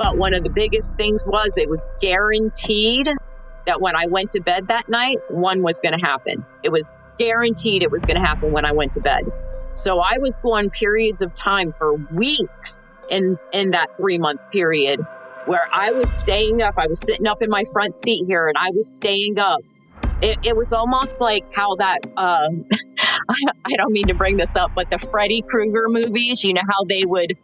But one of the biggest things was it was guaranteed that when I went to bed that night, one was going to happen. It was guaranteed it was going to happen when I went to bed. So I was going periods of time for weeks in that 3-month period where I was staying up. I was sitting up in my front seat here and I was staying up. It was almost like how that, I don't mean to bring this up, but the Freddy Krueger movies, you know, how it would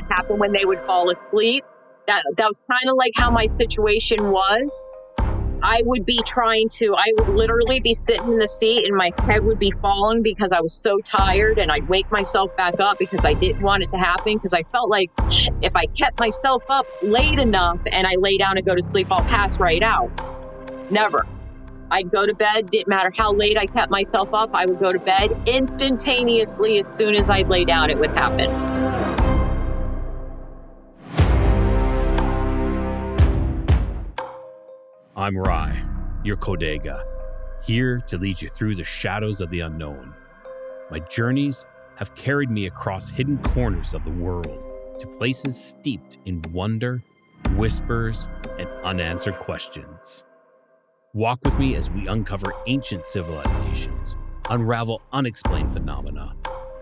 happen when they would fall asleep. That was kind of like how my situation was. I would literally be sitting in the seat and my head would be falling because I was so tired, and I'd wake myself back up because I didn't want it to happen, because I felt like if I kept myself up late enough and I lay down and go to sleep, I'll pass right out. Never. I'd go to bed, didn't matter how late I kept myself up, I would go to bed instantaneously. As soon as I'd lay down, it would happen. I'm Rye, your Kodega, here to lead you through the shadows of the unknown. My journeys have carried me across hidden corners of the world to places steeped in wonder, whispers, and unanswered questions. Walk with me as we uncover ancient civilizations, unravel unexplained phenomena,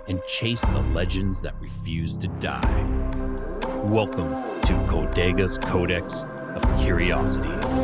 and chase the legends that refuse to die. Welcome to Kodega's Codex of Curiosities.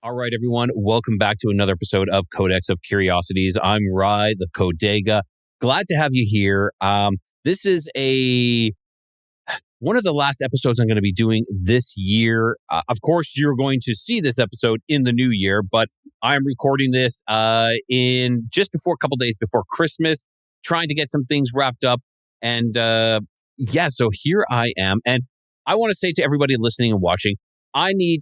All right, everyone. Welcome back to another episode of Codex of Curiosities. I'm Rye, the Kodega. Glad to have you here. This is one of the last episodes I'm going to be doing this year. Of course, you're going to see this episode in the new year, but I'm recording this in just before a couple days before Christmas, trying to get some things wrapped up. And so here I am. And I want to say to everybody listening and watching, I need,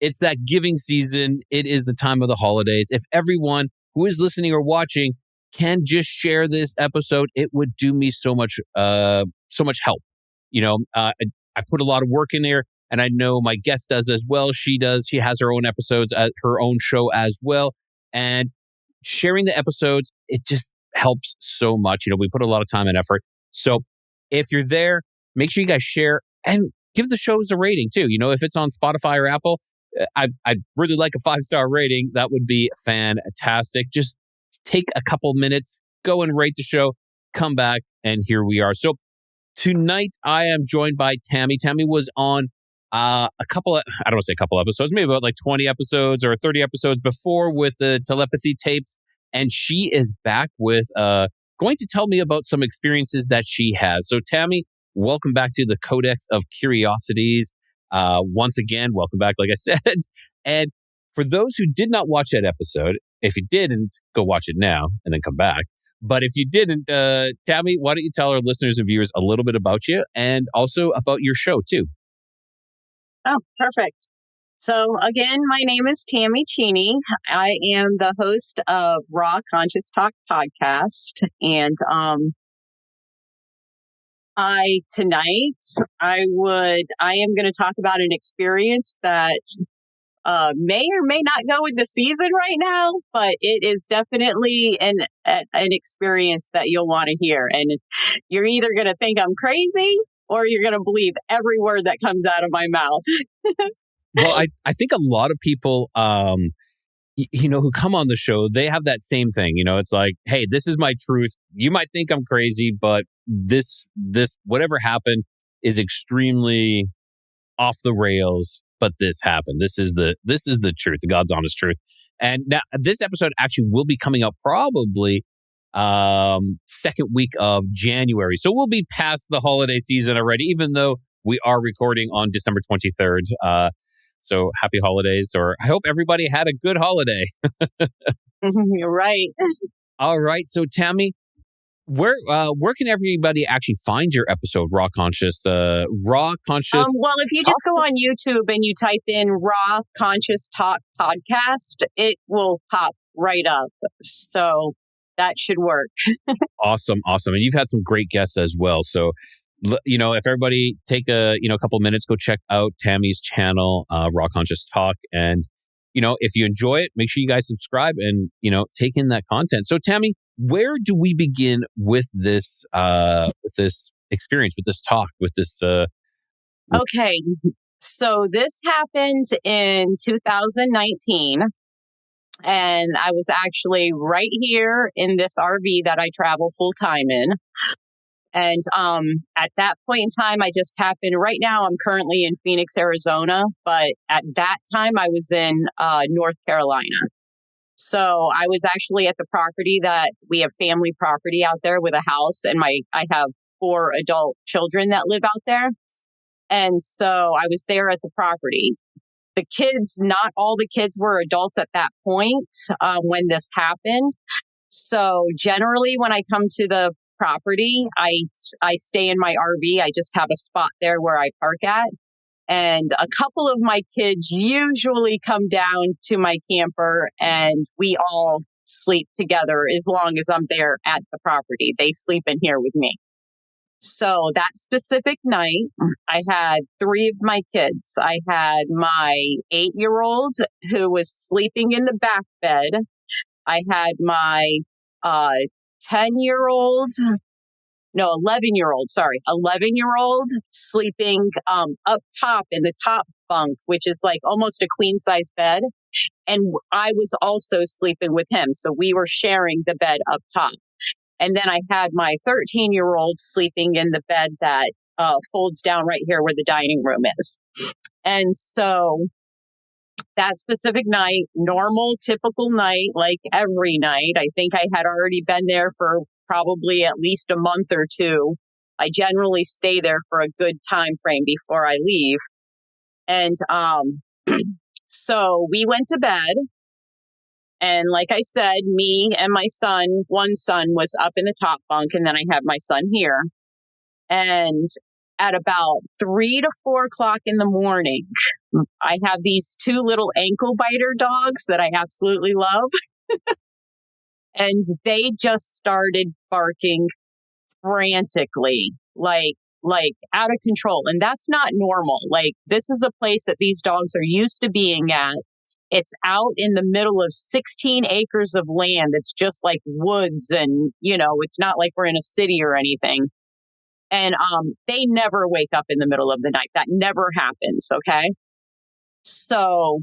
it's that giving season. It is the time of the holidays. If everyone who is listening or watching can just share this episode, it would do me so much help. I put a lot of work in there, and I know my guest does as well. She does. She has her own episodes at her own show as well. And sharing the episodes, it just helps so much. We put a lot of time and effort. So if you're there, make sure you guys share and give the shows a rating too. If it's on Spotify or Apple, I'd really like a 5-star rating. That would be fantastic. Just take a couple minutes, go and rate the show, come back, and here we are. So tonight I am joined by Tammy. Tammy was on I don't want to say a couple episodes, maybe about like 20 episodes or 30 episodes before with the telepathy tapes. And she is back with going to tell me about some experiences that she has. So Tammy, welcome back to the Codex of Curiosities. Once again, welcome back, like I said. And for those who did not watch that episode, if you didn't, go watch it now and then come back. But if you didn't, Tammy, why don't you tell our listeners and viewers a little bit about you and also about your show too? Oh, perfect. So again, my name is Tammy Cheney. I am the host of Raw Conscious Talk podcast. And I am going to talk about an experience that may or may not go with the season right now, but it is definitely an experience that you'll want to hear. And you're either going to think I'm crazy or you're going to believe every word that comes out of my mouth. Well, I think a lot of people, who come on the show, they have that same thing. It's like, hey, this is my truth. You might think I'm crazy, but this whatever happened is extremely off the rails. But this happened. This is the truth, the God's honest truth. And now this episode actually will be coming up probably second week of January. So we'll be past the holiday season already, even though we are recording on December 23rd. So happy holidays, or I hope everybody had a good holiday. You're right. All right. So Tammy, where can everybody actually find your episode, Raw Conscious? Raw Conscious. Well, if you just go on YouTube and you type in Raw Conscious Talk Podcast, it will pop right up. So that should work. Awesome. And you've had some great guests as well. So, if everybody take a couple minutes, go check out Tammy's channel, Raw Conscious Talk. And, if you enjoy it, make sure you guys subscribe and, take in that content. So Tammy, where do we begin with this experience, with this talk, with this? Okay. So this happened in 2019. And I was actually right here in this RV that I travel full time in. And at that point in time, I just happened, right now I'm currently in Phoenix, Arizona. But at that time, I was in North Carolina. So I was actually at the property that we have family property out there with a house. And I have 4 adult children that live out there. And so I was there at the property. The kids, not all the kids were adults at that point when this happened. So generally, when I come to the property, I stay in my RV. I just have a spot there where I park at. And a couple of my kids usually come down to my camper and we all sleep together as long as I'm there at the property. They sleep in here with me. So that specific night, I had 3 of my kids. I had my 8-year-old who was sleeping in the back bed. I had my 11-year-old, 11-year-old sleeping up top in the top bunk, which is like almost a queen size bed. And I was also sleeping with him. So we were sharing the bed up top. And then I had my 13-year-old sleeping in the bed that folds down right here where the dining room is. And so that specific night, normal, typical night, like every night, I think I had already been there for probably at least a month or 2. I generally stay there for a good time frame before I leave. And so we went to bed. And like I said, me and my son, one son was up in the top bunk, and then I have my son here. And at about 3 to 4 o'clock in the morning, I have these 2 little ankle biter dogs that I absolutely love. And they just started barking frantically, like out of control. And that's not normal. Like, this is a place that these dogs are used to being at. It's out in the middle of 16 acres of land. It's just like woods and, it's not like we're in a city or anything. And they never wake up in the middle of the night. That never happens, okay? So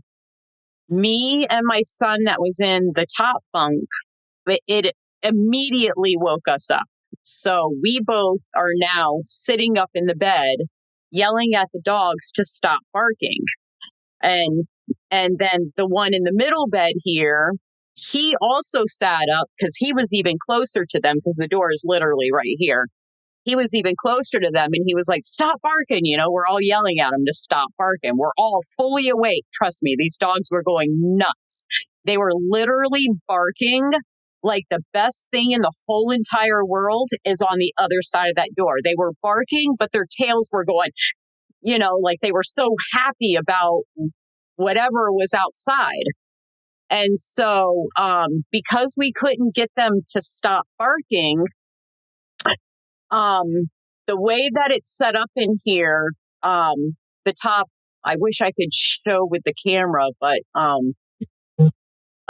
me and my son that was in the top bunk, it immediately woke us up. So we both are now sitting up in the bed, yelling at the dogs to stop barking. And then the one in the middle bed here, he also sat up because he was even closer to them because the door is literally right here. He was even closer to them and he was like, stop barking. We're all yelling at him to stop barking. We're all fully awake. Trust me, these dogs were going nuts. They were literally barking like the best thing in the whole entire world is on the other side of that door. They were barking, but their tails were going, like they were so happy about whatever was outside. And so, because we couldn't get them to stop barking, the way that it's set up in here, the top, I wish I could show with the camera, but,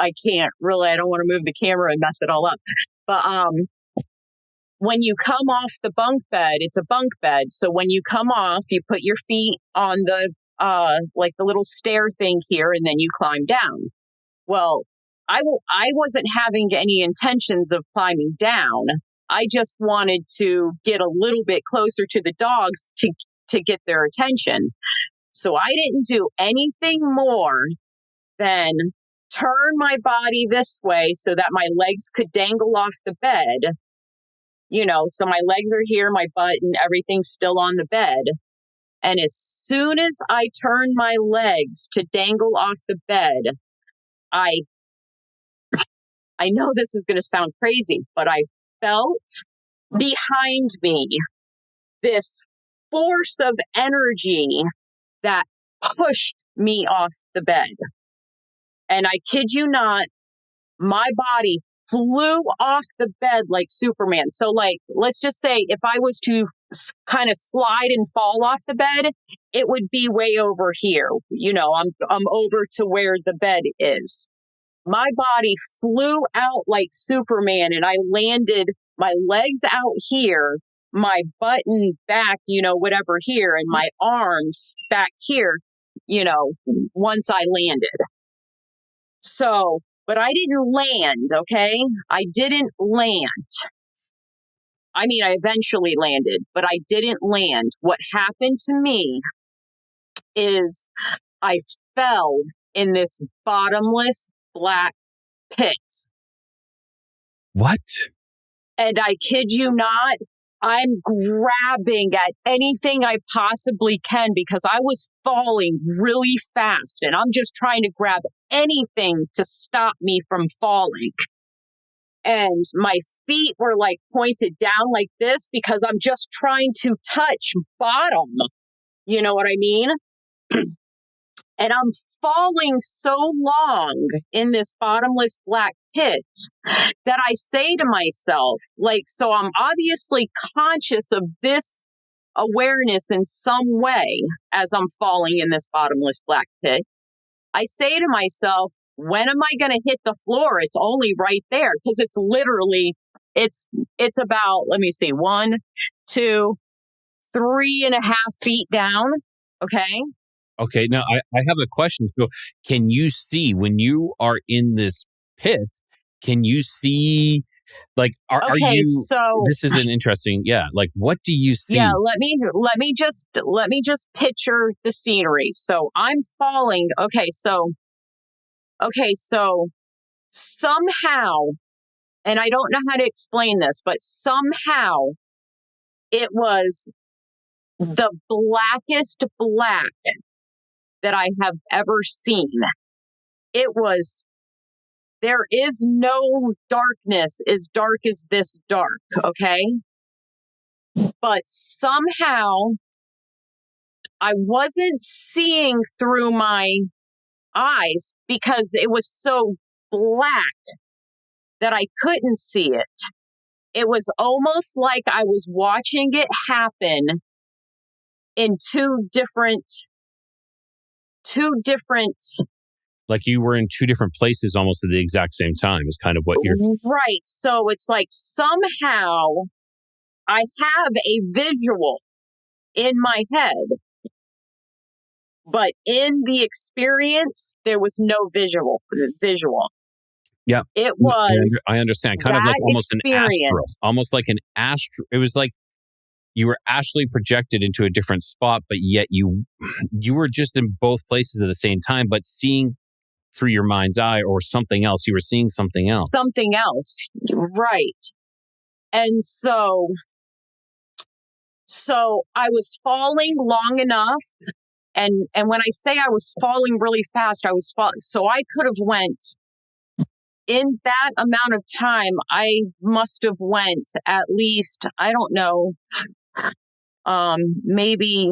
I can't really, I don't want to move the camera and mess it all up. But, when you come off the bunk bed, it's a bunk bed. So when you come off, you put your feet on the, like the little stair thing here, and then you climb down. Well, I wasn't having any intentions of climbing down. I just wanted to get a little bit closer to the dogs to get their attention. So I didn't do anything more than turn my body this way so that my legs could dangle off the bed. So my legs are here, my butt and everything's still on the bed. And as soon as I turned my legs to dangle off the bed, I know this is going to sound crazy, but I felt behind me this force of energy that pushed me off the bed. And I kid you not, my body flew off the bed like Superman. So like, let's just say if I was to kind of slide and fall off the bed, it would be way over here. You know, I'm over to where the bed is. My body flew out like Superman, and I landed my legs out here, my button back, you know, whatever here, and my arms back here, you know, once I landed. So, but I didn't land, okay? I didn't land. I mean, I eventually landed, but I didn't land. What happened to me is I fell in this bottomless black pit. What? And I kid you not, I'm grabbing at anything I possibly can because I was falling really fast and I'm just trying to grab anything to stop me from falling. And my feet were like pointed down like this because I'm just trying to touch bottom. You know what I mean? And I'm falling so long in this bottomless black pit that I say to myself, like, so I'm obviously conscious of this awareness in some way as I'm falling in this bottomless black pit. I say to myself, when am I going to hit the floor? It's only right there because it's literally, it's about, let me see, 1, 2, 3.5 feet down. Okay. Okay, now I have a question. So can you see when you are in this pit, can you see, like, are you, so this is an interesting, like, what do you see? Yeah, let me just picture the scenery. So I'm falling. Okay, so somehow, and I don't know how to explain this, but somehow it was the blackest black that I have ever seen. It was, there is no darkness as dark as this dark, okay? But somehow I wasn't seeing through my eyes because it was so black that I couldn't see it. It was almost like I was watching it happen in two different Like you were in two different places almost at the exact same time is kind of what you're... Right. So it's like somehow I have a visual in my head, but in the experience, there was no visual. Yeah. It was... I understand. Kind of like almost experience. An astral. Almost like an astral. It was like you were astrally projected into a different spot, but yet you were just in both places at the same time, but seeing through your mind's eye or something else. You were seeing something else. Something else. Right. And so I was falling long enough. And when I say I was falling really fast, I was falling. So I could have went in that amount of time. I must have went at least, I don't know, maybe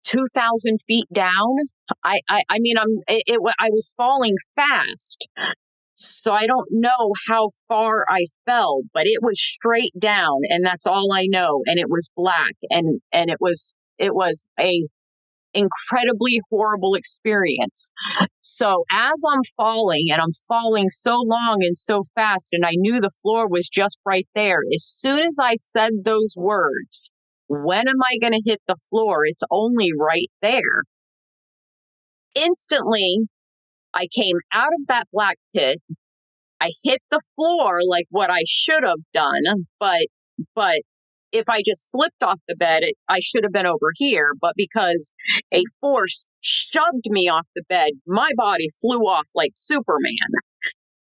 2,000 feet down. I mean, I was falling fast. So I don't know how far I fell, but it was straight down, and that's all I know. And it was black, and it was a incredibly horrible experience. So as I'm falling, and I'm falling so long and so fast, and I knew the floor was just right there. As soon as I said those words, when am I going to hit the floor? It's only right there. Instantly, I came out of that black pit. I hit the floor like what I should have done, but if I just slipped off the bed, I should have been over here. But because a force shoved me off the bed, my body flew off like Superman.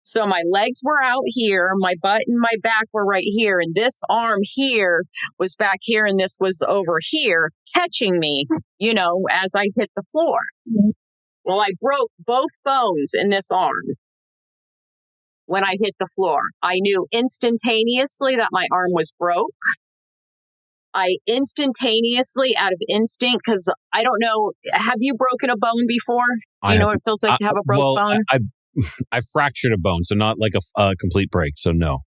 So my legs were out here, my butt and my back were right here, and this arm here was back here, and this was over here, catching me, as I hit the floor. Well, I broke both bones in this arm when I hit the floor. I knew instantaneously that my arm was broke. I instantaneously, out of instinct, because I don't know, have you broken a bone before? Do you know what it feels like to have a broke bone? I fractured a bone, so not like a complete break, so no.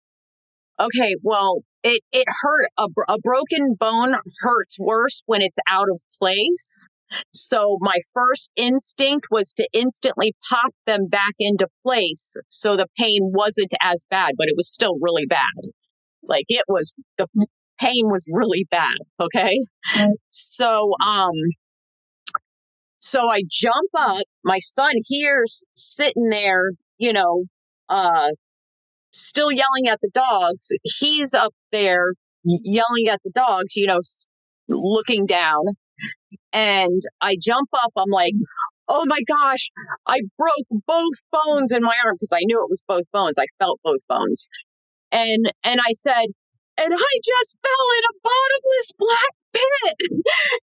Okay, well, it hurt. A broken bone hurts worse when it's out of place. So my first instinct was to instantly pop them back into place so the pain wasn't as bad, but it was still really bad. Like the pain was really bad, okay? So I jump up, my son here's sitting there, still yelling at the dogs. He's up there yelling at the dogs, looking down. And I jump up, I'm like, oh my gosh, I broke both bones in my arm, because I knew it was both bones. I felt both bones. And I said, and I just fell in a bottomless black pit,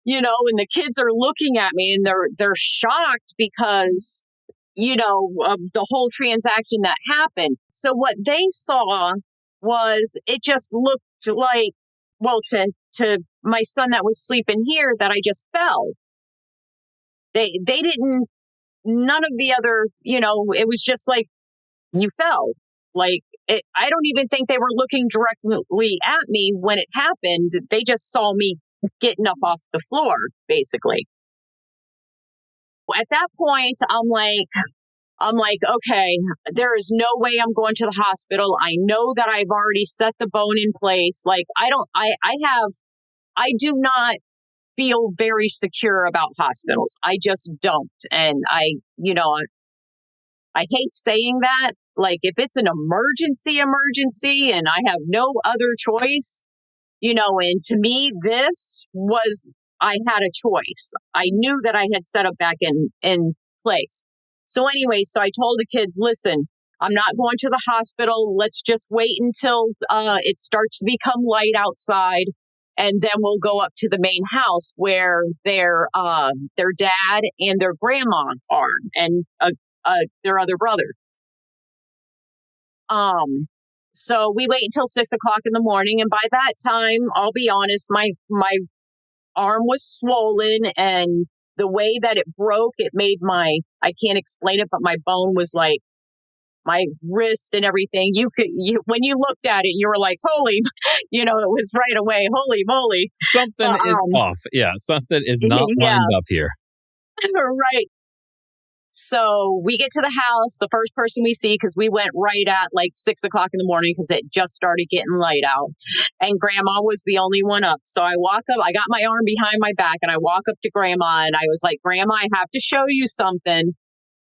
and the kids are looking at me and they're shocked because, of the whole transaction that happened. So what they saw was it just looked like, well, to my son that was sleeping here, that I just fell. They didn't, none of the other, it was just like, you fell. Like, I don't even think they were looking directly at me when it happened. They just saw me getting up off the floor, basically. At that point, I'm like, okay, there is no way I'm going to the hospital. I know that I've already set the bone in place. Like, I do not feel very secure about hospitals. I just don't. And I hate saying that. Like, if it's an emergency and I have no other choice, and to me, I had a choice. I knew that I had set up back in place. So anyway, I told the kids, listen, I'm not going to the hospital. Let's just wait until it starts to become light outside. And then we'll go up to the main house where their dad and their grandma are, and their other brother. So we wait until 6 o'clock in the morning. And by that time, I'll be honest, my arm was swollen, and the way that it broke, it made I can't explain it, but my bone was like my wrist and everything. When you looked at it, you were like, holy, it was right away. Holy moly. Something is off. Yeah. Something is not lined up here. Right. So we get to the house, the first person we see, because we went right at like 6 o'clock in the morning because it just started getting light out. And Grandma was the only one up. So I walk up, I got my arm behind my back, and I walk up to Grandma, and I was like, Grandma, I have to show you something.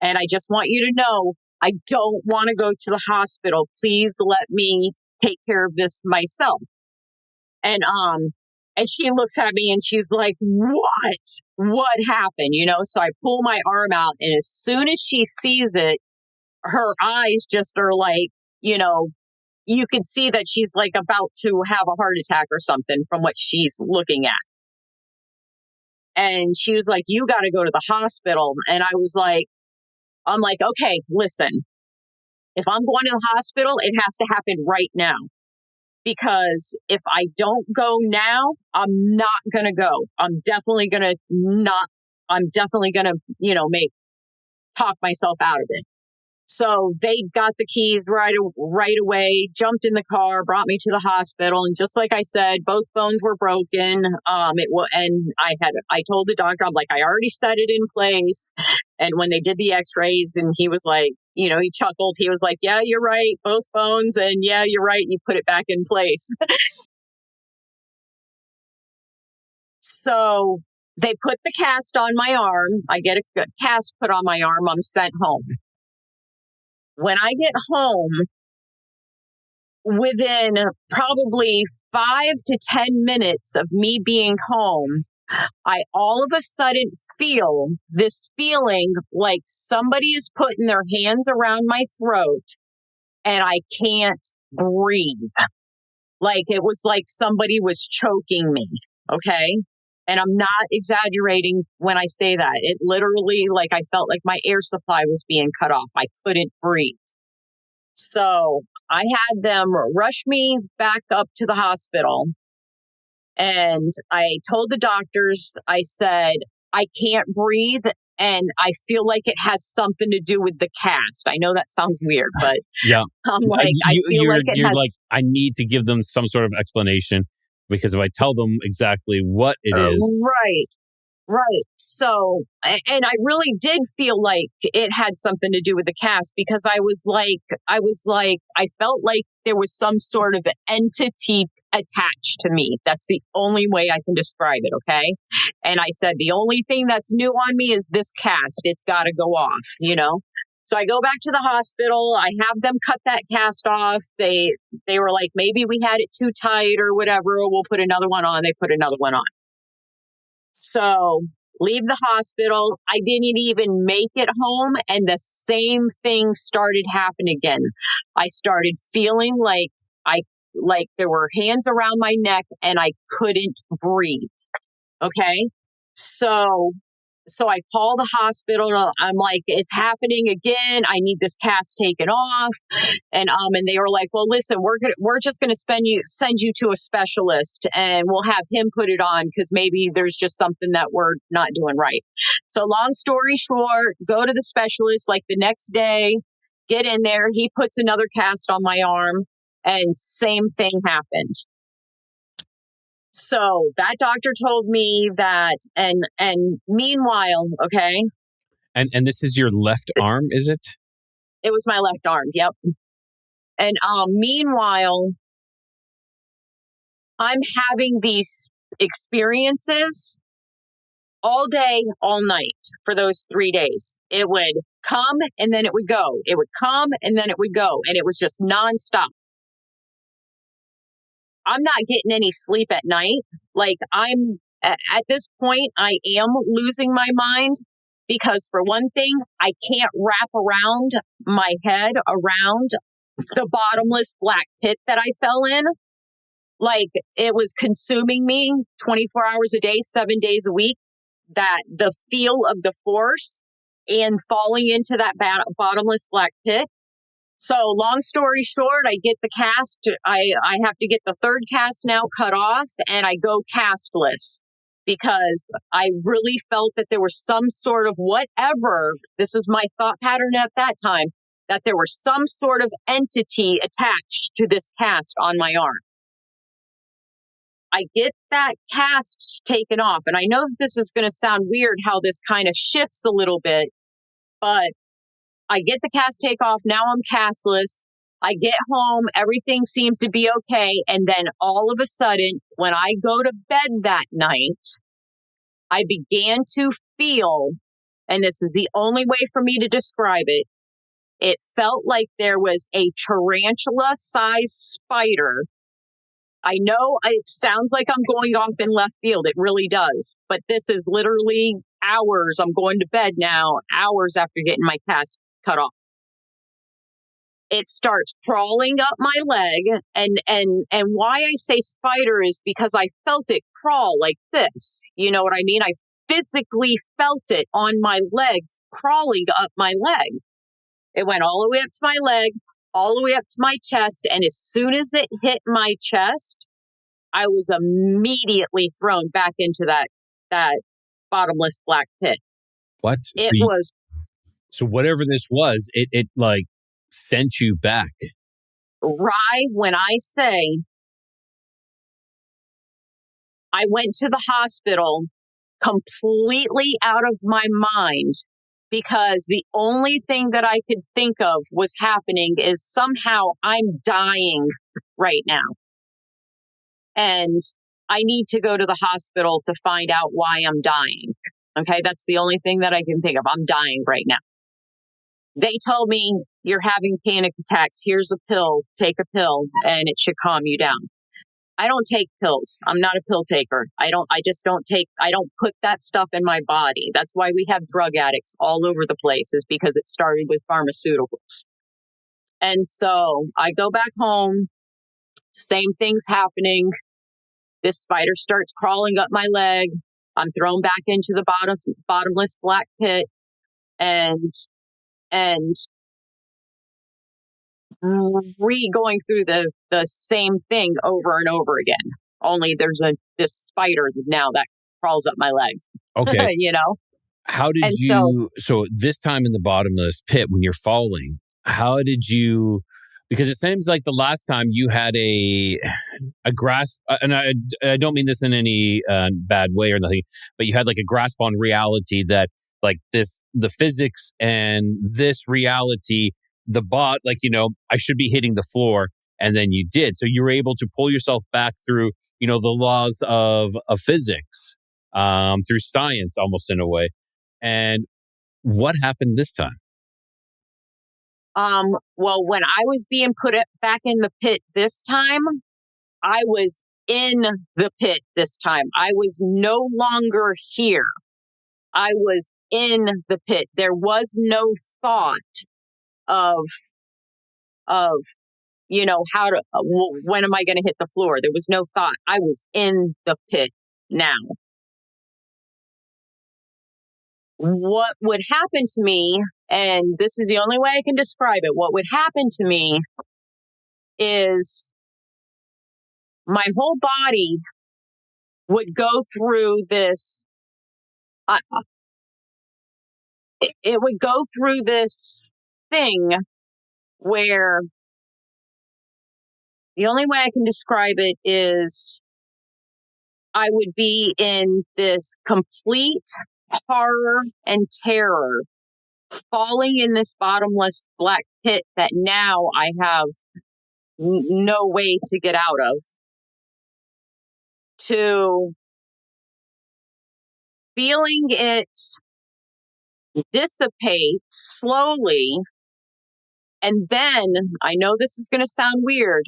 And I just want you to know, I don't want to go to the hospital. Please let me take care of this myself. And she looks at me and she's like, what happened? So I pull my arm out, and as soon as she sees it, her eyes just are like, you can see that she's like about to have a heart attack or something from what she's looking at. And she was like, you got to go to the hospital. And I'm like, okay, listen, if I'm going to the hospital, it has to happen right now. Because if I don't go now, I'm not going to go. I'm definitely going to talk myself out of it. So they got the keys right away, jumped in the car, brought me to the hospital. And just like I said, both bones were broken. And I told the doctor, I'm like, I already set it in place. And when they did the x-rays, and he was like, he chuckled. He was like, yeah, you're right. Both bones. And yeah, you're right. You put it back in place. So they put the cast on my arm. I get a cast put on my arm. I'm sent home. When I get home, within probably 5 to 10 minutes of me being home, I all of a sudden feel this feeling like somebody is putting their hands around my throat and I can't breathe. Like it was like somebody was choking me. Okay. And I'm not exaggerating when I say that. It literally, like, I felt like my air supply was being cut off. I couldn't breathe. So I had them rush me back up to the hospital. And I told the doctors, I said, I can't breathe. And I feel like it has something to do with the cast. I know that sounds weird, but Yeah. I'm like, I feel like it you're has. like, I need to give them some sort of explanation because if I tell them exactly what it is. Right. Right. So, and I really did feel like it had something to do with the cast because I felt like there was some sort of entity attached to me. That's the only way I can describe it. Okay. And I said, the only thing that's new on me is this cast. It's got to go off, you know? So I go back to the hospital. I have them cut that cast off. They were like, maybe we had it too tight or whatever. We'll put another one on. They put another one on. So leave the hospital. I didn't even make it home. And the same thing started happening again. I started feeling like there were hands around my neck and I couldn't breathe. Okay. So I call the hospital. I'm like, it's happening again. I need this cast taken off. And they were like, well, listen, we're just going to send you to a specialist and we'll have him put it on because maybe there's just something that we're not doing right. So long story short, go to the specialist like the next day, get in there. He puts another cast on my arm and same thing happened. So that doctor told me that, and meanwhile, okay. And this is your left arm, is it? It was my left arm. Yep. And meanwhile, I'm having these experiences all day, all night for those 3 days. It would come and then it would go. It would come and then it would go. And it was just nonstop. I'm not getting any sleep at night. Like at this point, I am losing my mind because for one thing, I can't wrap around my head around the bottomless black pit that I fell in. Like it was consuming me 24 hours a day, 7 days a week, that the feel of the force and falling into that bottomless black pit. So long story short, I get the cast. I have to get the third cast now cut off and I go castless because I really felt that there was some sort of whatever. This is my thought pattern at that time, that there was some sort of entity attached to this cast on my arm. I get that cast taken off. And I know that this is going to sound weird how this kind of shifts a little bit, but I get the cast take off. Now I'm castless. I get home. Everything seems to be okay. And then all of a sudden, when I go to bed that night, I began to feel, and this is the only way for me to describe it, it felt like there was a tarantula-sized spider. I know it sounds like I'm going off in left field. It really does. But this is literally hours. I'm going to bed now, hours after getting my cast cut off. It starts crawling up my leg. And why I say spider is because I felt it crawl like this. You know what I mean? I physically felt it on my leg, crawling up my leg. It went all the way up to my leg, all the way up to my chest. And as soon as it hit my chest, I was immediately thrown back into that bottomless black pit. What? So whatever this was, it like sent you back. Right. When I say I went to the hospital completely out of my mind because the only thing that I could think of was happening is somehow I'm dying right now. And I need to go to the hospital to find out why I'm dying. Okay. That's the only thing that I can think of. I'm dying right now. They told me you're having panic attacks. Here's a pill. Take a pill and it should calm you down. I don't take pills. I'm not a pill taker. I don't put that stuff in my body. That's why we have drug addicts all over the place, is because it started with pharmaceuticals. And so I go back home, same thing's happening. This spider starts crawling up my leg. I'm thrown back into the bottomless black pit, and going through the same thing over and over again. Only there's this spider now that crawls up my leg. Okay. You know? How did so this time in the bottomless pit when you're falling, how did you, because it seems like the last time you had a grasp, and I don't mean this in any bad way or nothing, but you had like a grasp on reality that like the physics and this reality, like, I should be hitting the floor. And then you did. So you were able to pull yourself back through, the laws of physics, through science almost in a way. And what happened this time? Well, when I was being put back in the pit this time, I was in the pit this time. I was no longer here. I was in the pit. There was no thought of when am I going to hit the floor? There was no thought. I was in the pit now. What would happen to me, and this is the only way I can describe it, what would happen to me is my whole body would go through this, it would go through this thing where the only way I can describe it is I would be in this complete horror and terror, falling in this bottomless black pit that now I have no way to get out of, to feeling it dissipate slowly. And then, I know this is going to sound weird,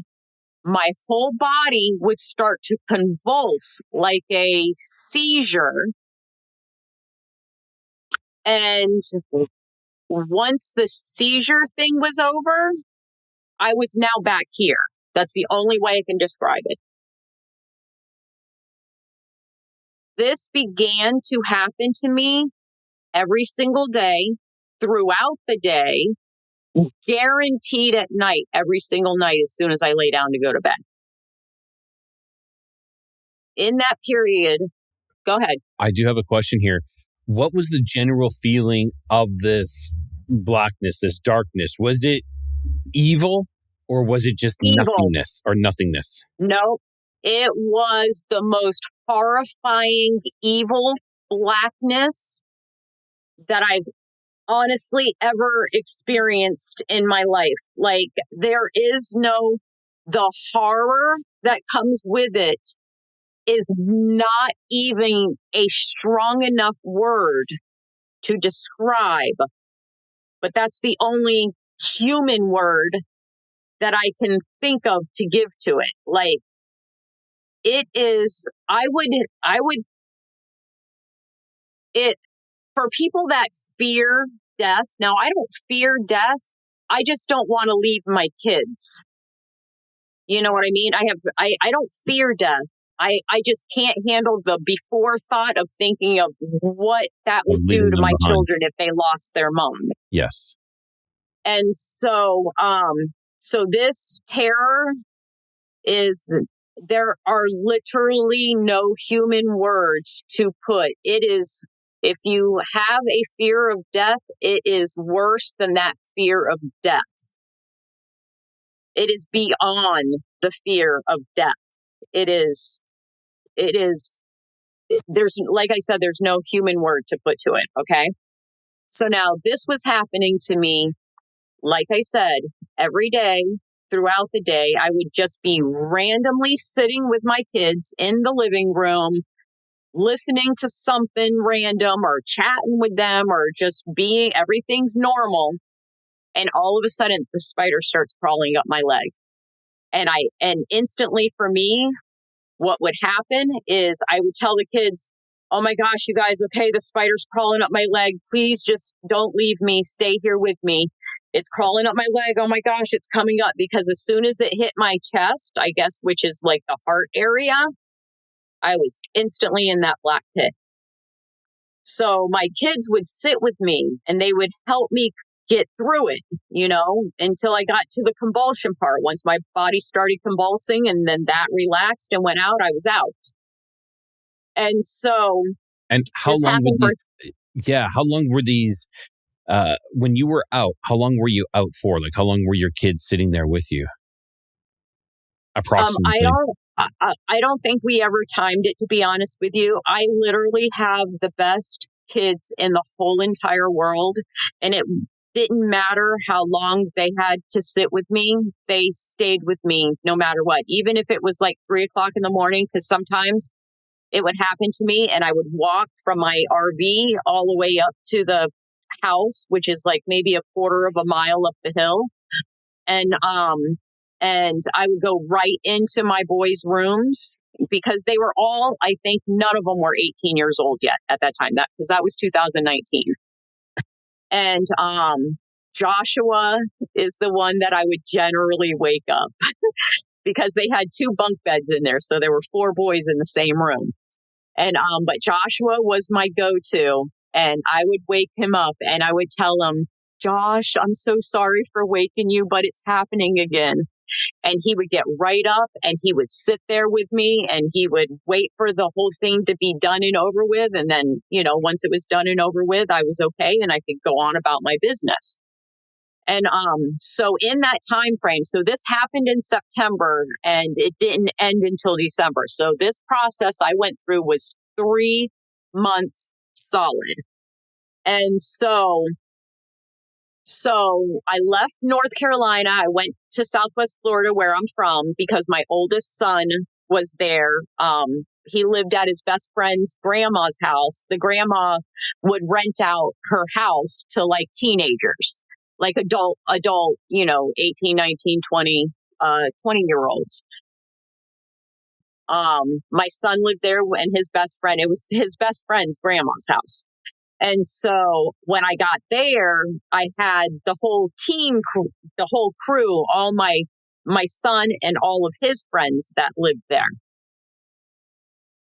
my whole body would start to convulse like a seizure. And once the seizure thing was over, I was now back here. That's the only way I can describe it. This began to happen to me every single day, throughout the day, guaranteed at night, every single night as soon as I lay down to go to bed. In that period, go ahead. I do have a question here. What was the general feeling of this blackness, this darkness? Was it evil or was it just nothingness? No, it was the most horrifying, evil blackness that I've honestly ever experienced in my life. Like, there is the horror that comes with it is not even a strong enough word to describe, but that's the only human word that I can think of to give to it. Like, it is, for people that fear death, now I don't fear death, I just don't want to leave my kids. You know what I mean? I don't fear death. I just can't handle the before thought of thinking of what that would do to my children if they lost their mom. Yes. And so this terror is, there are literally no human words to put. It is, if you have a fear of death, it is worse than that fear of death. It is beyond the fear of death. There's, like I said, there's no human word to put to it. Okay. So now this was happening to me, like I said, every day throughout the day. I would just be randomly sitting with my kids in the living room, listening to something random or chatting with them or just being, everything's normal. And all of a sudden the spider starts crawling up my leg. And instantly for me, what would happen is I would tell the kids, oh my gosh, you guys, okay, the spider's crawling up my leg. Please just don't leave me. Stay here with me. It's crawling up my leg. Oh my gosh, it's coming up. Because as soon as it hit my chest, I guess, which is like the heart area, I was instantly in that black pit. So my kids would sit with me and they would help me get through it, until I got to the convulsion part. Once my body started convulsing and then that relaxed and went out, I was out. And so, and how long were these? How long were these? When you were out, how long were you out for? Like, how long were your kids sitting there with you? Approximately. I don't think we ever timed it, to be honest with you. I literally have the best kids in the whole entire world, and it didn't matter how long they had to sit with me. They stayed with me no matter what, even if it was like 3:00 in the morning, because sometimes it would happen to me and I would walk from my RV all the way up to the house, which is like maybe a quarter of a mile up the hill. And I would go right into my boys' rooms because they were all, I think none of them were 18 years old yet at that time, because that was 2019. And Joshua is the one that I would generally wake up because they had 2 bunk beds in there. So there were 4 boys in the same room. And but Joshua was my go-to, and I would wake him up and I would tell him, Josh, I'm so sorry for waking you, but it's happening again. And he would get right up and he would sit there with me and he would wait for the whole thing to be done and over with. And then, once it was done and over with, I was okay and I could go on about my business. And so in that time frame, so this happened in September and it didn't end until December. So this process I went through was 3 months solid. And so I left North Carolina. I went to Southwest Florida, where I'm from, because my oldest son was there. He lived at his best friend's grandma's house. The grandma would rent out her house to like teenagers, like adult, 18, 19, 20, 20-year-olds. My son lived there and his best friend, it was his best friend's grandma's house. And so when I got there, I had the whole crew, all my son and all of his friends that lived there.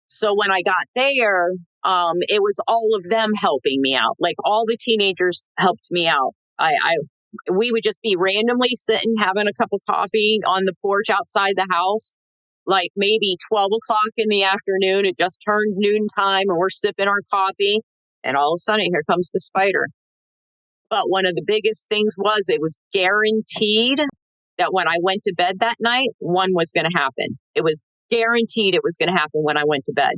So when I got there, it was all of them helping me out. Like all the teenagers helped me out. We would just be randomly sitting, having a cup of coffee on the porch outside the house, like maybe 12 o'clock in the afternoon. It just turned noon time and we're sipping our coffee. And all of a sudden, here comes the spider. But one of the biggest things was it was guaranteed that when I went to bed that night, one was going to happen. It was guaranteed it was going to happen when I went to bed.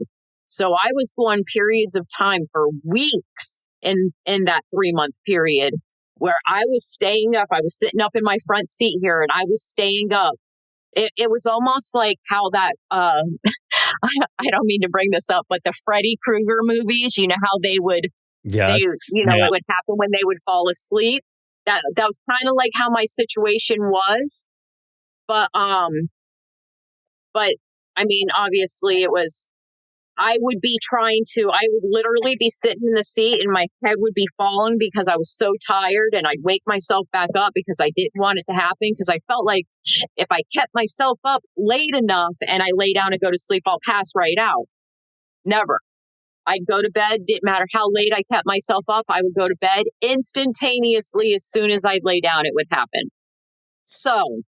So I was going periods of time for weeks in that 3-month period where I was staying up. I was sitting up in my front seat here and I was staying up. It was almost like how that, I don't mean to bring this up, but the Freddy Krueger movies, how they would, it would happen when they would fall asleep. That was kind of like how my situation was. But I mean, obviously it was, I would literally be sitting in the seat and my head would be falling because I was so tired, and I'd wake myself back up because I didn't want it to happen, because I felt like if I kept myself up late enough and I lay down and go to sleep, I'll pass right out. Never. I'd go to bed, didn't matter how late I kept myself up, I would go to bed instantaneously. As soon as I'd lay down, it would happen. So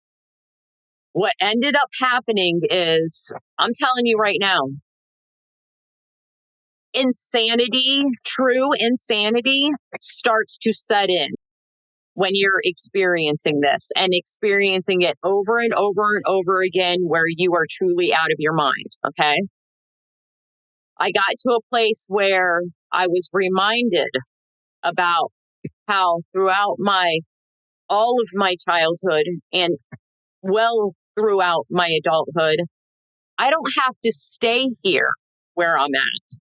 what ended up happening is, I'm telling you right now, insanity, true insanity, starts to set in when you're experiencing this and experiencing it over and over and over again, where you are truly out of your mind. Okay. I got to a place where I was reminded about how throughout all of my childhood and well throughout my adulthood, I don't have to stay here where I'm at.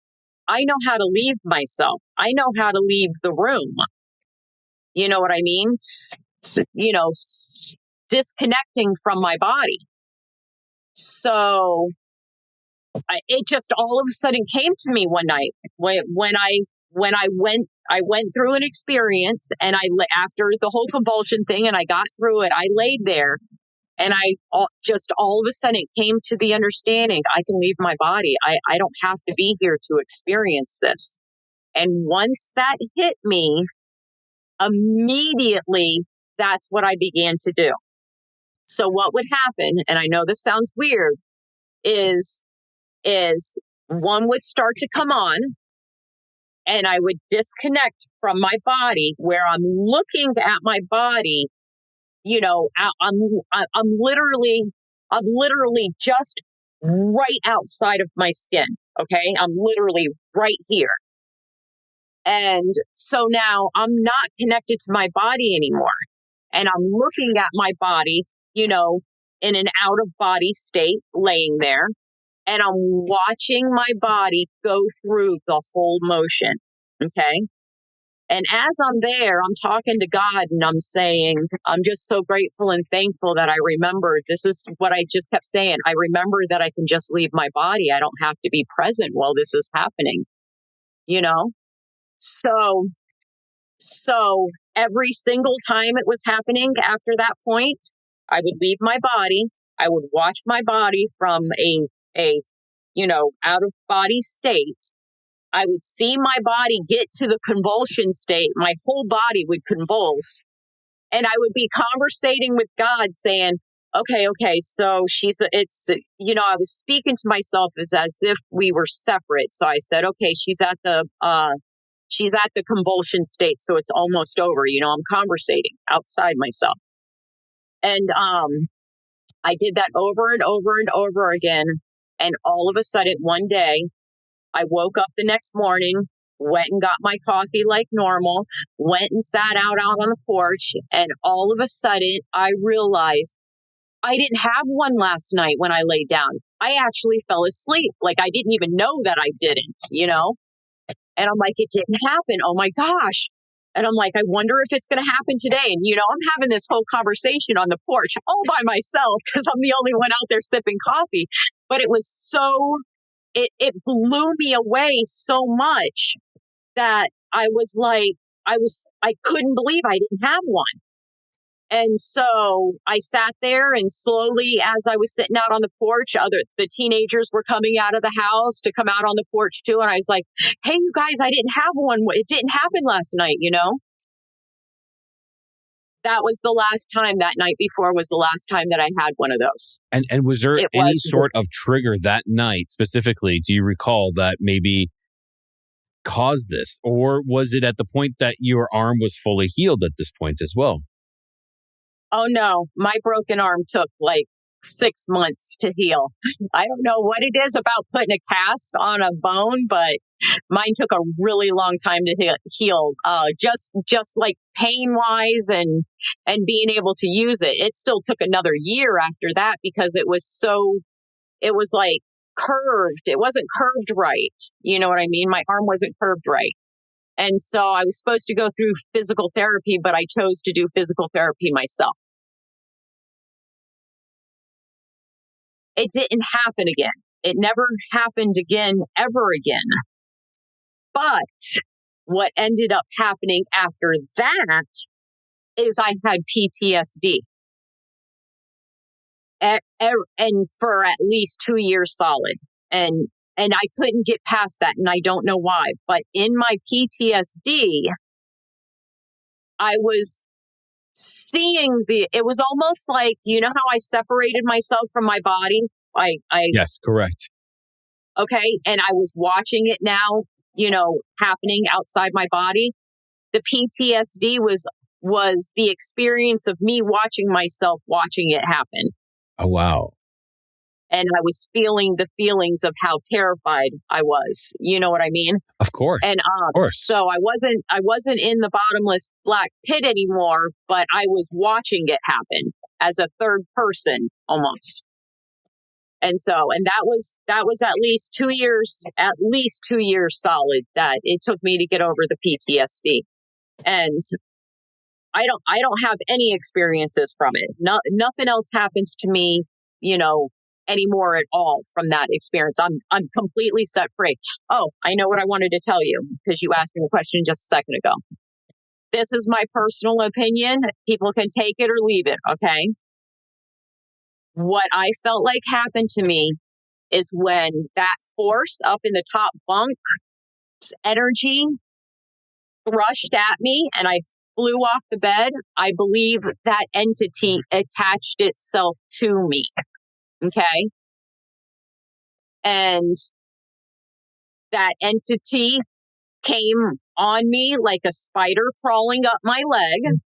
I know how to leave myself. I know how to leave the room. You know what I mean? Disconnecting from my body. So it just all of a sudden came to me one night when I went through an experience, and after the whole convulsion thing, and I got through it, I laid there, and just all of a sudden it came to the understanding I can leave my body. I don't have to be here to experience this. And once that hit me, immediately that's what I began to do. So what would happen, and I know this sounds weird, is one would start to come on, and I would disconnect from my body, where I'm looking at my body. I'm literally just right outside of my skin. Okay. I'm literally right here. And so now I'm not connected to my body anymore. And I'm looking at my body, in an out of body state, laying there. And I'm watching my body go through the whole motion. Okay. And as I'm there, I'm talking to God, and I'm saying, I'm just so grateful and thankful that I remembered. This is what I just kept saying. I remember that I can just leave my body. I don't have to be present while this is happening, So every single time it was happening after that point, I would leave my body. I would watch my body from a out of body state. I would see my body get to the convulsion state. My whole body would convulse. And I would be conversating with God saying, okay, so I was speaking to myself as if we were separate. So I said, okay, she's at the convulsion state. So it's almost over. I'm conversating outside myself. And I did that over and over and over again. And all of a sudden, one day, I woke up the next morning, went and got my coffee like normal, went and sat out on the porch, and all of a sudden, I realized I didn't have one last night when I laid down. I actually fell asleep. Like, I didn't even know that I didn't, And I'm like, it didn't happen. Oh my gosh. And I'm like, I wonder if it's going to happen today. And, I'm having this whole conversation on the porch all by myself because I'm the only one out there sipping coffee. But it was it blew me away so much that I was like, I couldn't believe I didn't have one. And so I sat there, and slowly, as I was sitting out on the porch, the teenagers were coming out of the house to come out on the porch too. And I was like, hey, you guys, I didn't have one. It didn't happen last night, That was the last time. That night before was the last time that I had one of those. And was there any sort of trigger that night specifically? Do you recall that maybe caused this? Or was it at the point that your arm was fully healed at this point as well? Oh, no. My broken arm took like 6 months to heal. I don't know what it is about putting a cast on a bone, but mine took a really long time to heal. Just like pain wise and being able to use it. It still took another year after that because it was like curved. It wasn't curved right. You know what I mean? My arm wasn't curved right. And so I was supposed to go through physical therapy, but I chose to do physical therapy myself. It didn't happen again. It never happened again, ever again. But what ended up happening after that is I had PTSD. And for at least 2 years solid. And I couldn't get past that, and I don't know why. But in my PTSD, I was seeing it was almost like, how I separated myself from my body? Yes, correct. Okay. And I was watching it now, happening outside my body. The PTSD was the experience of me watching myself, watching it happen. Oh, wow. And I was feeling the feelings of how terrified I was. You know what I mean? Of course. And of course. So I wasn't in the bottomless black pit anymore, but I was watching it happen as a third person almost. And that was at least 2 years solid that it took me to get over the PTSD. And I don't have any experiences from it. Nothing else happens to me, anymore at all from that experience. I'm completely set free. Oh, I know what I wanted to tell you because you asked me the question just a second ago. This is my personal opinion. People can take it or leave it, okay? What I felt like happened to me is when that force up in the top bunk's energy rushed at me and I flew off the bed, I believe that entity attached itself to me, okay? And that entity came on me like a spider crawling up my leg.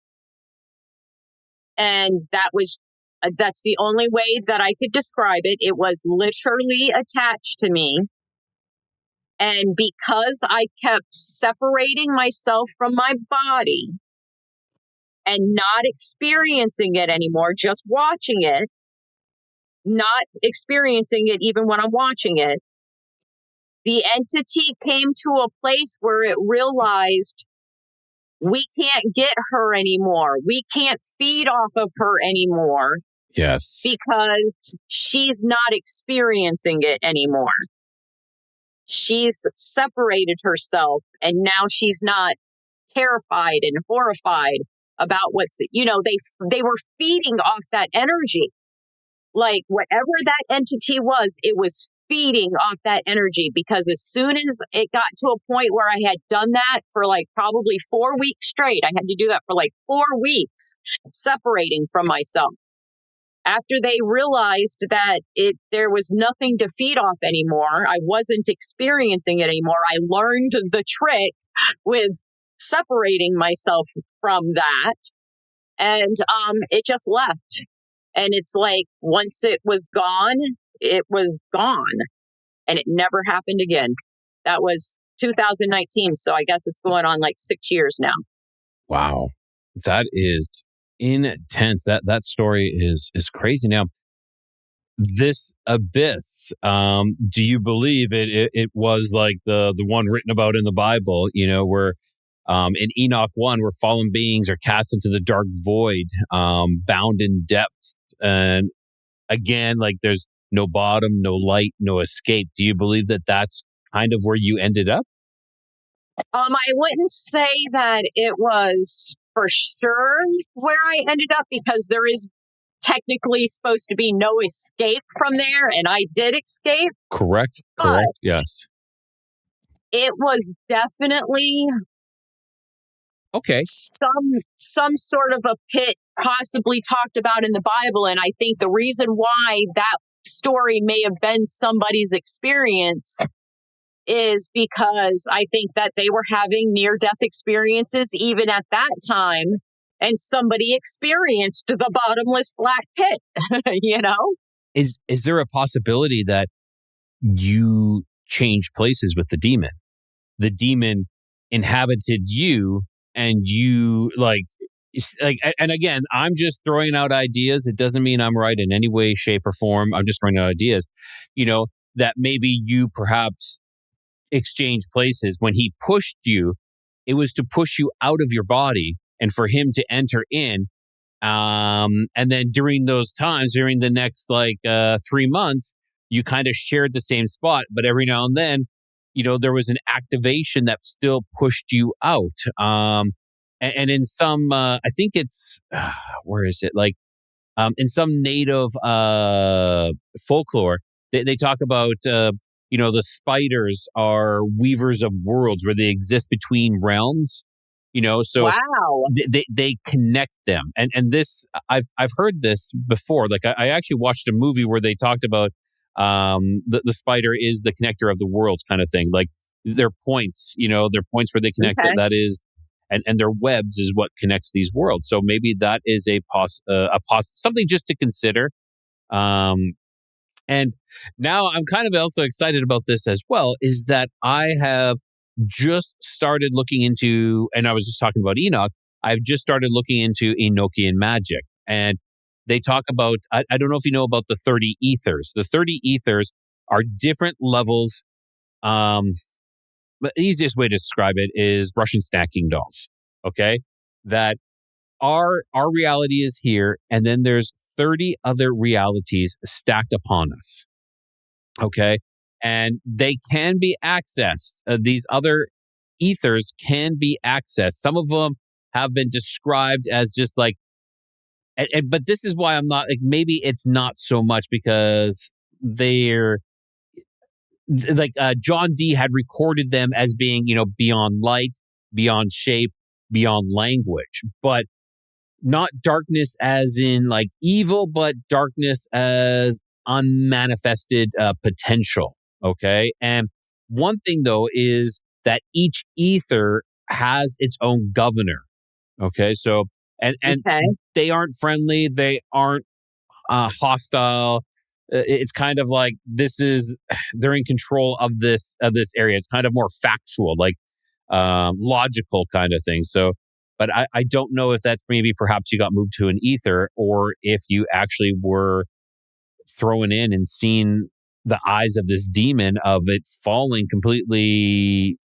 And that's the only way that I could describe it. It was literally attached to me. And because I kept separating myself from my body and not experiencing it anymore, just watching it, not experiencing it even when I'm watching it, the entity came to a place where it realized we can't get her anymore. We can't feed off of her anymore. Yes. Because she's not experiencing it anymore. She's separated herself and now she's not terrified and horrified about they were feeding off that energy. Like whatever that entity was, it was feeding off that energy because as soon as it got to a point where I had done that for like probably 4 weeks straight, I had to do that for like 4 weeks, separating from myself. After they realized that there was nothing to feed off anymore, I wasn't experiencing it anymore, I learned the trick with separating myself from that. And it just left. And it's like, once it was gone, it was gone. And it never happened again. That was 2019. So I guess it's going on like 6 years now. Wow. That is intense. That story is crazy. Now, this abyss, do you believe it was like the one written about in the Bible, where in Enoch 1, where fallen beings are cast into the dark void, bound in depths. And again, like there's no bottom, no light, no escape. Do you believe that that's kind of where you ended up? I wouldn't say that it was for sure where I ended up because there is technically supposed to be no escape from there, and I did escape. Correct. Yes. It was definitely okay. Some sort of a pit possibly talked about in the Bible, and I think the reason why that story may have been somebody's experience is because I think that they were having near-death experiences even at that time, and somebody experienced the bottomless black pit, Is there a possibility that you changed places with the demon? The demon inhabited you, and you and again, I'm just throwing out ideas. It doesn't mean I'm right in any way, shape, or form. I'm just throwing out ideas, that maybe you perhaps exchange places. When he pushed you, it was to push you out of your body and for him to enter in. And then during those times, during the next 3 months, you kind of shared the same spot, but every now and then, there was an activation that still pushed you out. And in some, I think it's, where is it? In some native folklore, they talk about, the spiders are weavers of worlds where they exist between realms. So wow. they connect them, and this I've heard this before. Like I actually watched a movie where they talked about the spider is the connector of the worlds kind of thing. Like their points, their points where they connect. Okay. That is, and their webs is what connects these worlds. So maybe that is something just to consider. And now I'm kind of also excited about this as well, is that I have just started looking into, and I was just talking about Enoch, I've just started looking into Enochian magic. And they talk about, I don't know if you know about the 30 ethers. The 30 ethers are different levels. The easiest way to describe it is Russian stacking dolls. Okay. That our reality is here. And then there's 30 other realities stacked upon us. Okay. And they can be accessed. These other ethers can be accessed. Some of them have been described as just like, but this is why I'm not like, maybe it's not so much because they're like John D had recorded them as being, beyond light, beyond shape, beyond language, but not darkness as in like evil, but darkness as unmanifested potential. Okay. And one thing though is that each ether has its own governor. Okay. So, and Okay. they aren't friendly. They aren't hostile. It's kind of like they're in control of this area. It's kind of more factual, like logical kind of thing. So, but I don't know if that's maybe perhaps you got moved to an ether or if you actually were thrown in and seen the eyes of this demon of it falling completely,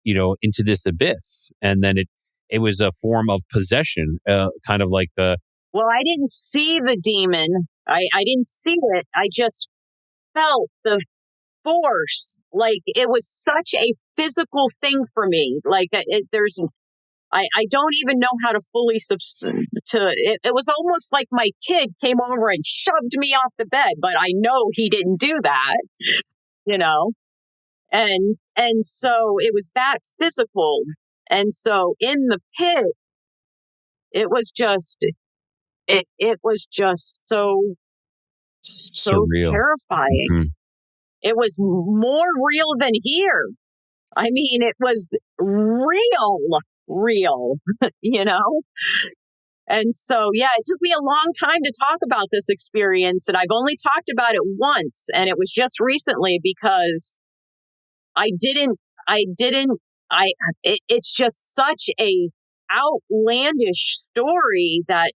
into this abyss. And then it was a form of possession, kind of like Well, I didn't see the demon. I didn't see it. I just felt the force. Like it was such a physical thing for me. Like I don't even know how to fully it was almost like my kid came over and shoved me off the bed, but I know he didn't do that, you know? And so it was that physical. And so in the pit, it was just, it was just so surreal, terrifying. Mm-hmm. It was more real than here. I mean, it was real, And so, yeah, it took me a long time to talk about this experience, and I've only talked about it once, and it was just recently because it's just such a outlandish story that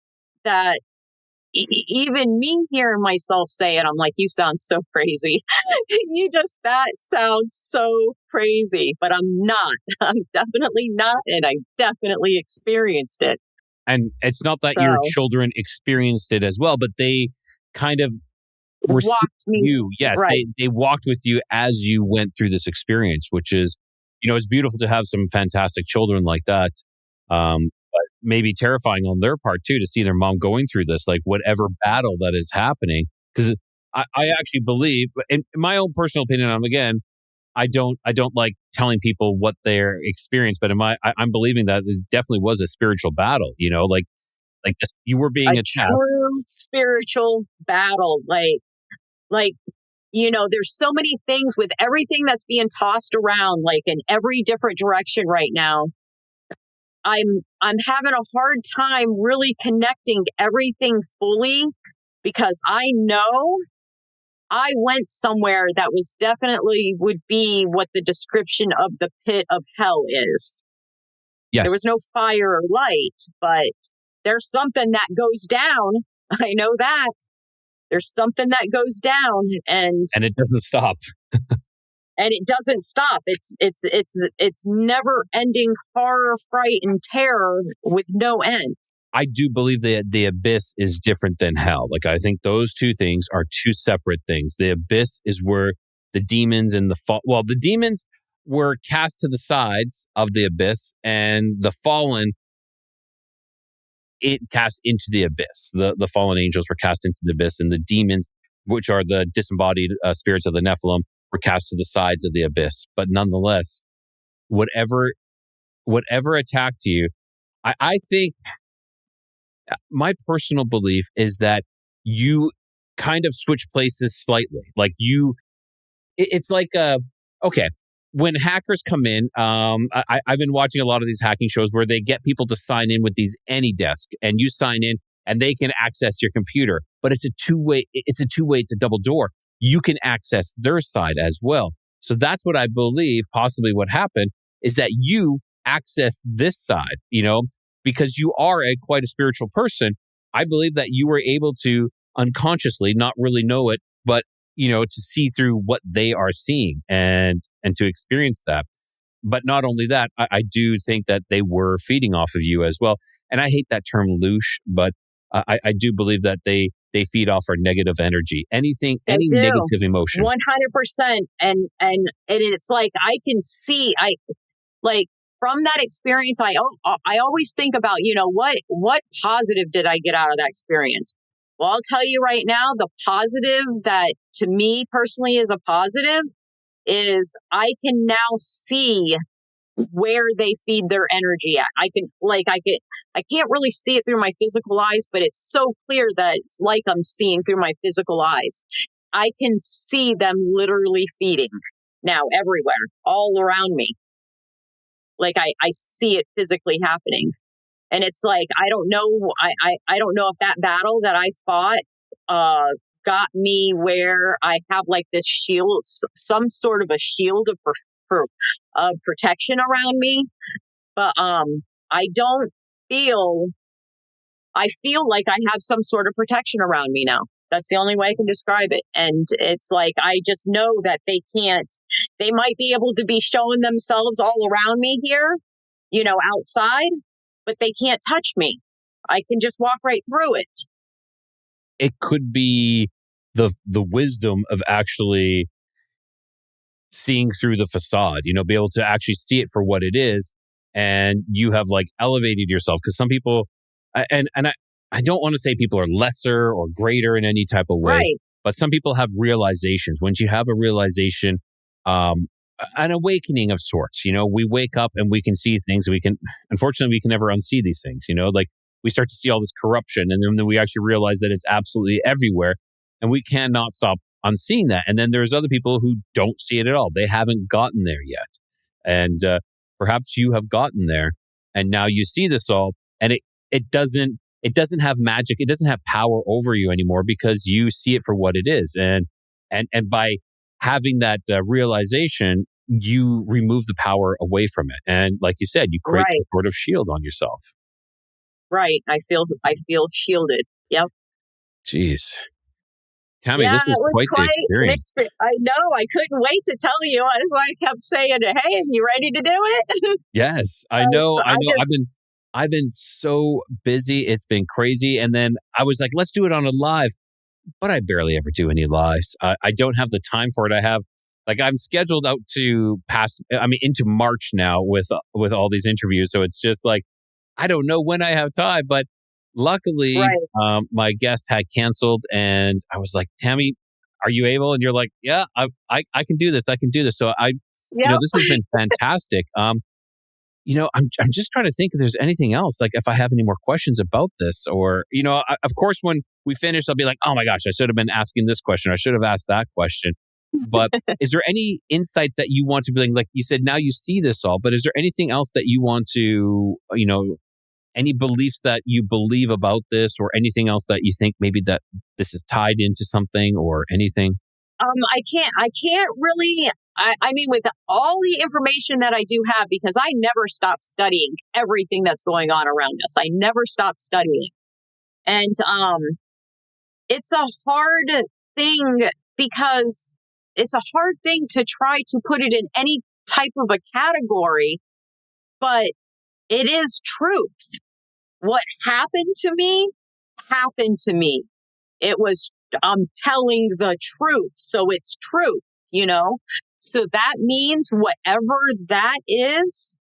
even me hearing myself say it, I'm like, you sound so crazy. That sounds so crazy, but I'm not. I'm definitely not. And I definitely experienced it. And it's not that your children experienced it as well, but they kind of walked me. You. Yes, right. They walked with you as you went through this experience, which is, it's beautiful to have some fantastic children like that. But maybe terrifying on their part too, to see their mom going through this, like whatever battle that is happening. Because I actually believe, in my own personal opinion, I don't like telling people what their experience, but I'm believing that it definitely was a spiritual battle, like this, you were being attacked. True spiritual battle. Like, there's so many things with everything that's being tossed around, like in every different direction right now. I'm having a hard time really connecting everything fully because I know I went somewhere that was definitely would be what the description of the pit of hell is. Yes. There was no fire or light, but there's something that goes down. I know that. There's something that goes down and it doesn't stop. And it doesn't stop. It's never ending horror, fright, and terror with no end. I do believe that the abyss is different than hell. Like, I think those two things are two separate things. The abyss is where the demons and the demons were cast to the sides of the abyss, and the fallen, it cast into the abyss. The fallen angels were cast into the abyss, and the demons, which are the disembodied spirits of the Nephilim, were cast to the sides of the abyss. But nonetheless, whatever attacked you, I think my personal belief is that you kind of switch places slightly. Like it's like okay. When hackers come in, I've been watching a lot of these hacking shows where they get people to sign in with these AnyDesk, and you sign in and they can access your computer. But it's a two-way. It's a double door. You can access their side as well. So that's what I believe possibly what happened is that you access this side, because you are quite a spiritual person. I believe that you were able to unconsciously, not really know it, but to see through what they are seeing and to experience that. But not only that, I do think that they were feeding off of you as well. And I hate that term loosh, but I do believe that they feed off our negative energy. Anything, They any do. negative emotion. 100%. And it's like, I can see, like, from that experience, I always think about, what positive did I get out of that experience? Well, I'll tell you right now, the positive that to me personally is a positive is I can now see where they feed their energy at. I can't really see it through my physical eyes, but it's so clear that it's like I'm seeing through my physical eyes. I can see them literally feeding now everywhere, all around me. Like I see it physically happening. And it's like, I don't know. I don't know if that battle that I fought, got me where I have like this shield, some sort of a shield of protection around me. But, I don't feel, I feel like I have some sort of protection around me now. That's the only way I can describe it. And it's like, I just know that they might be able to be showing themselves all around me here, outside, but they can't touch me. I can just walk right through it. It could be the wisdom of actually seeing through the facade, be able to actually see it for what it is. And you have like elevated yourself, because some people, and I don't want to say people are lesser or greater in any type of way, Right. but some people have realizations. Once you have a realization, an awakening of sorts, we wake up and we can see things. Unfortunately, we can never unsee these things, like we start to see all this corruption, and then we actually realize that it's absolutely everywhere, and we cannot stop unseeing that. And then there's other people who don't see it at all. They haven't gotten there yet. And perhaps you have gotten there, and now you see this all, and it doesn't have magic. It doesn't have power over you anymore, because you see it for what it is. And by having that realization, you remove the power away from it. And like you said, you create Right. some sort of shield on yourself. Right. I feel shielded. Yep. Jeez. Tammy, Yeah, this was it was quite the quite an experience. experience. I know. I couldn't wait to tell you. That's why I kept saying, "Hey, you ready to do it?" Yes, I know. So I just, I've been so busy. It's been crazy. And then I was like, let's do it on a live, but I barely ever do any lives. I don't have the time for it. I'm scheduled out to into March now with all these interviews. So it's just like, I don't know when I have time, but luckily, right. my guest had canceled, and I was like, Tammy, are you able? And you're like, yeah, I can do this. I can do this. So Yep. this has been fantastic. I'm just trying to think if there's anything else, like if I have any more questions about this, or, of course, when we finish, I'll be like, oh my gosh, I should have been asking this question. I should have asked that question. But is there any insights that you want to be like you said, now you see this all, but is there anything else that you want to, any beliefs that you believe about this, or anything else that you think maybe that this is tied into something or anything? I can't really, I mean, with all the information that I do have, because I never stop studying everything that's going on around us. I never stop studying. And, it's a hard thing, because it's a hard thing to try to put it in any type of a category, but it is truth. What happened to me happened to me. It was, I'm telling the truth. So it's truth, So that means whatever that is,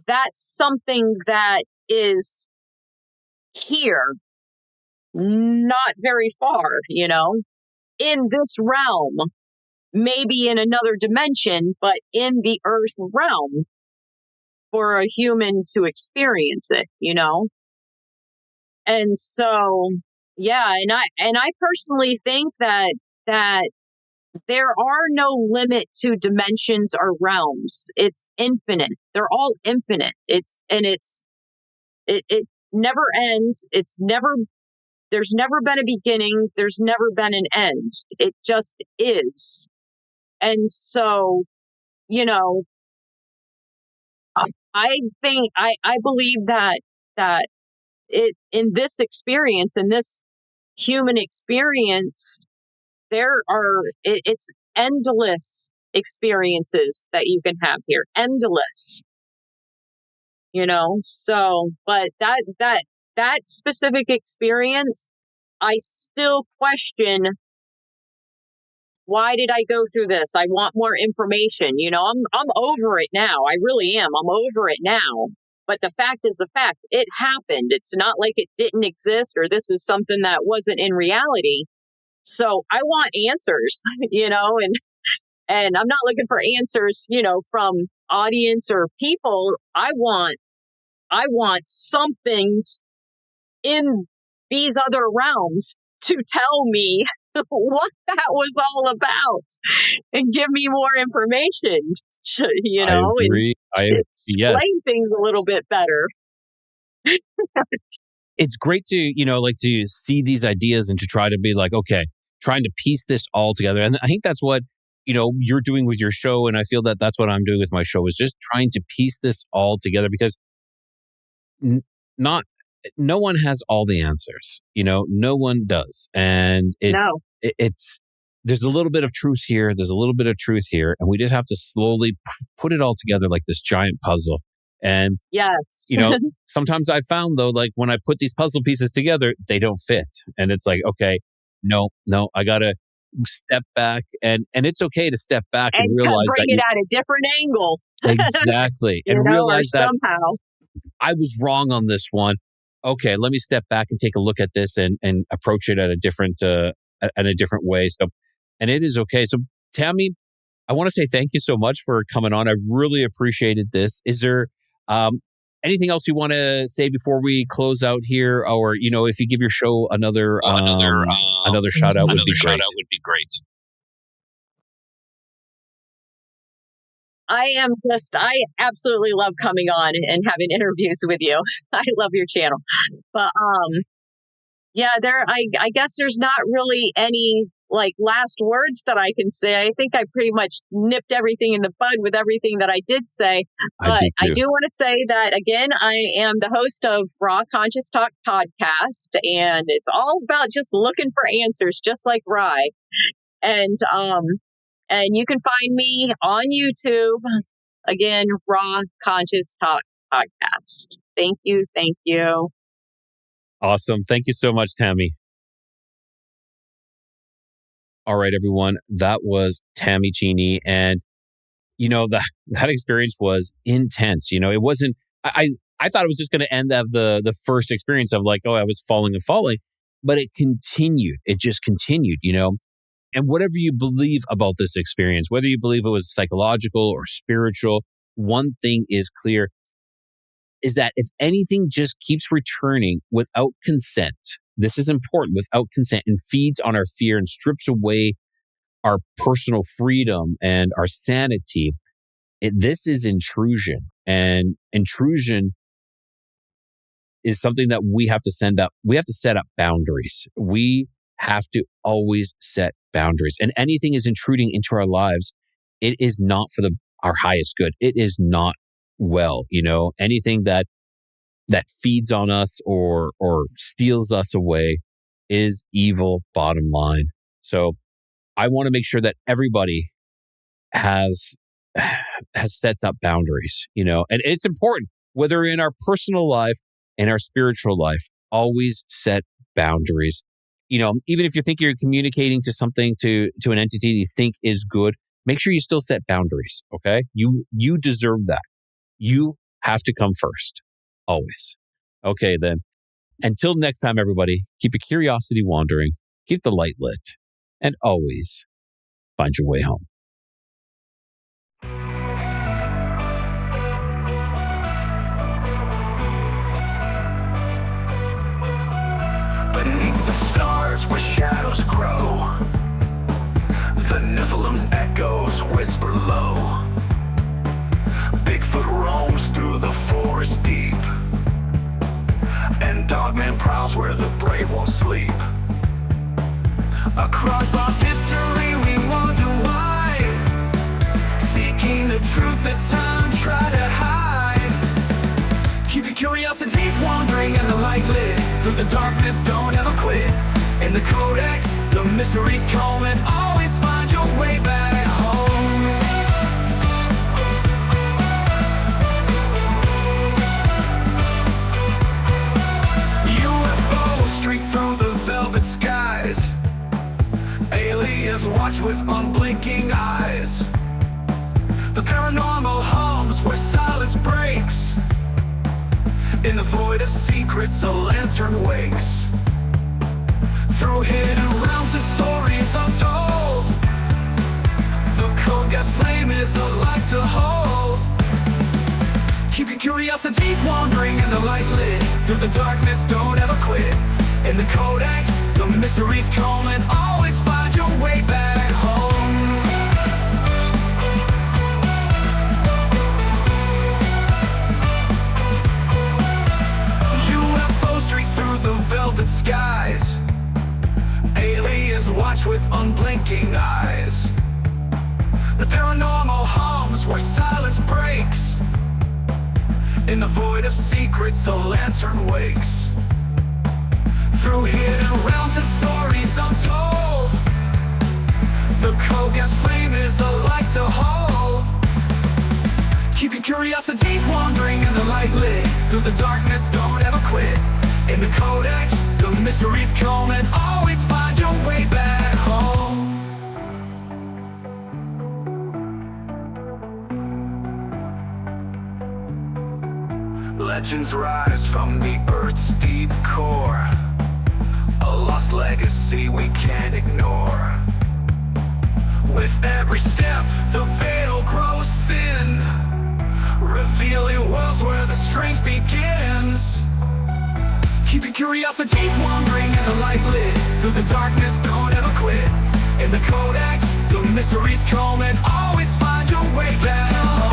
that's something that is here, not very far, in this realm, maybe in another dimension, but in the earth realm for a human to experience it, And so, yeah, and I personally think that there are no limit to dimensions or realms. It's infinite. They're all infinite. It never ends. There's never been a beginning. There's never been an end. It just is. And so, I think, I believe that in this experience, in this human experience, it's endless experiences that you can have here. Endless, so, but that that specific experience, I still question, why did I go through this? I want more information. I'm over it now. I really am. I'm over it now. But the fact is the fact. It happened. It's not like it didn't exist or this is something that wasn't in reality. So I want answers, and I'm not looking for answers, from audience or people. I want something in these other realms to tell me what that was all about and give me more information, I agree. and explain things a little bit better. It's great to, to see these ideas and to try to be like, okay, trying to piece this all together. And I think that's what, you're doing with your show. And I feel that that's what I'm doing with my show, is just trying to piece this all together, because no one has all the answers, no one does. And it's, there's a little bit of truth here. There's a little bit of truth here. And we just have to slowly put it all together like this giant puzzle. And, yes. Sometimes I found though, like when I put these puzzle pieces together, they don't fit. And it's like, okay, no, I got to step back, and it's okay to step back and realize bring it at a different angle. Exactly. And realize that somehow I was wrong on this one. Okay, let me step back and take a look at this and approach it at a different way. So, and it is okay. So, Tammy, I want to say thank you so much for coming on. I've really appreciated this. Is there anything else you want to say before we close out here, or if you give your show another shout out would be great. I absolutely love coming on and having interviews with you. I love your channel. But I guess there's not really any last words that I can say. I think I pretty much nipped everything in the bud with everything that I did say. But I do want to say that, again, I am the host of Raw Conscious Talk podcast, and it's all about just looking for answers, just like Rye. And you can find me on YouTube, again, Raw Conscious Talk podcast. Thank you. Awesome. Thank you so much, Tammy. All right, everyone. That was Tammy Cheney. And, that experience was intense. It wasn't, I thought it was just going to end of the first experience of like, oh, I was falling, but it continued. It just continued, And whatever you believe about this experience, whether you believe it was psychological or spiritual, one thing is clear, is that if anything just keeps returning without consent, this is important, without consent, and feeds on our fear and strips away our personal freedom and our sanity, this is intrusion. And intrusion is something that we have to set up boundaries. We have to always set boundaries. And anything is intruding into our lives, it is not for our highest good. It is not well. Anything that feeds on us or steals us away is evil, bottom line. So I want to make sure that everybody has sets up boundaries, and it's important, whether in our personal life and our spiritual life, always set boundaries. Even if you think you're communicating to something, to an entity you think is good, make sure you still set boundaries. Okay. You deserve that. You have to come first. Always. Okay, then. Until next time, everybody, keep your curiosity wandering, keep the light lit, and always find your way home. Beneath the stars where shadows grow, the Nephilim's echoes whisper low. Bigfoot roams through the forest deep, and Dogman prowls where the brave won't sleep. Across lost history we wonder why, seeking the truth that time tried to hide. Keep your curiosities wandering and the light lit, through the darkness don't ever quit. In the codex, the mysteries come, and always find your way back home. watch with unblinking eyes. The paranormal hums where silence breaks. In the void of secrets, a lantern wakes. Through hidden realms and stories untold, the cold gas flame is a light to hold. Keep your curiosities wandering and the light lit. Through the darkness, don't ever quit. In the codex, the mysteries come and always find your way back home. UFOs streak through the velvet skies. Aliens watch with unblinking eyes. The paranormal hums where silence breaks. In the void of secrets, a lantern wakes. Through hidden realms and stories untold, the cold gas flame is a light to hold. Keep your curiosities wandering and the light lit. Through the darkness, don't ever quit. In the codex, the mysteries come and always find your way back home. Legends rise from the earth's deep core, a lost legacy we can't ignore. With every step, the veil grows thin, revealing worlds where the strange begins. Keep your curiosities wandering and the light lit. Through the darkness, don't ever quit. In the codex, the mysteries come and always find your way back home.